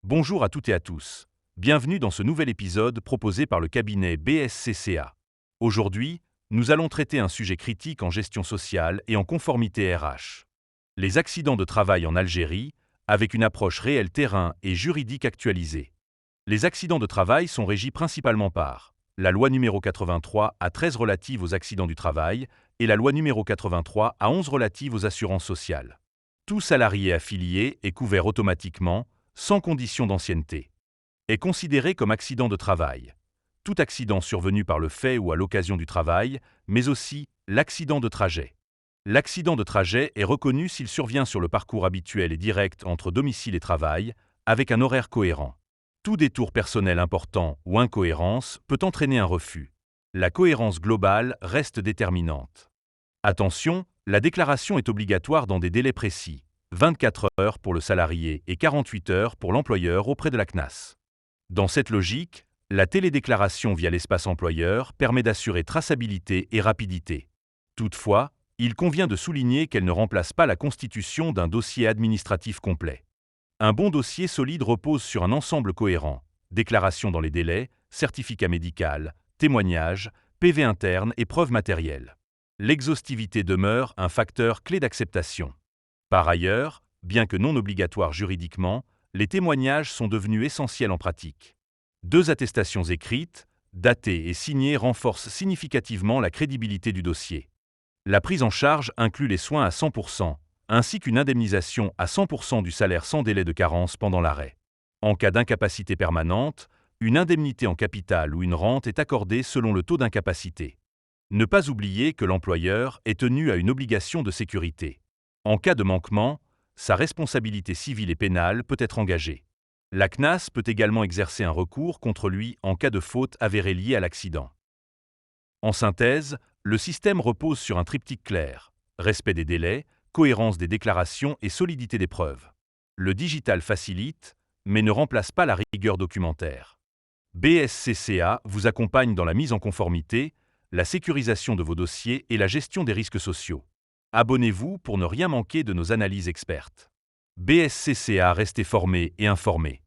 Bonjour à toutes et à tous. Bienvenue dans ce nouvel épisode proposé par le cabinet BSCCA. Aujourd'hui, nous allons traiter un sujet critique en gestion sociale et en conformité RH. Les accidents de travail en Algérie, avec une approche réel terrain et juridique actualisée. Les accidents de travail sont régis principalement par la loi numéro 83 à 13 relative aux accidents du travail et la loi numéro 83 à 11 relative aux assurances sociales. Tout salarié affilié est couvert automatiquement, sans condition d'ancienneté. Est considéré comme accident de travail. Tout accident survenu par le fait ou à l'occasion du travail, mais aussi l'accident de trajet. L'accident de trajet est reconnu s'il survient sur le parcours habituel et direct entre domicile et travail, avec un horaire cohérent. Tout détour personnel important ou incohérence peut entraîner un refus. La cohérence globale reste déterminante. Attention, la déclaration est obligatoire dans des délais précis, 24 heures pour le salarié et 48 heures pour l'employeur auprès de la CNAS. Dans cette logique, la télédéclaration via l'espace employeur permet d'assurer traçabilité et rapidité. Toutefois, il convient de souligner qu'elle ne remplace pas la constitution d'un dossier administratif complet. Un bon dossier solide repose sur un ensemble cohérent, déclaration dans les délais, certificat médical, témoignage, PV interne et preuves matérielles. L'exhaustivité demeure un facteur clé d'acceptation. Par ailleurs, bien que non obligatoires juridiquement, les témoignages sont devenus essentiels en pratique. 2 attestations écrites, datées et signées renforcent significativement la crédibilité du dossier. La prise en charge inclut les soins à 100%, ainsi qu'une indemnisation à 100% du salaire sans délai de carence pendant l'arrêt. En cas d'incapacité permanente, une indemnité en capital ou une rente est accordée selon le taux d'incapacité. Ne pas oublier que l'employeur est tenu à une obligation de sécurité. En cas de manquement, sa responsabilité civile et pénale peut être engagée. La CNAS peut également exercer un recours contre lui en cas de faute avérée liée à l'accident. En synthèse, le système repose sur un triptyque clair: respect des délais, cohérence des déclarations et solidité des preuves. Le digital facilite, mais ne remplace pas la rigueur documentaire. BSCCA vous accompagne dans la mise en conformité, la sécurisation de vos dossiers et la gestion des risques sociaux. Abonnez-vous pour ne rien manquer de nos analyses expertes. BSCCA, restez formé et informé.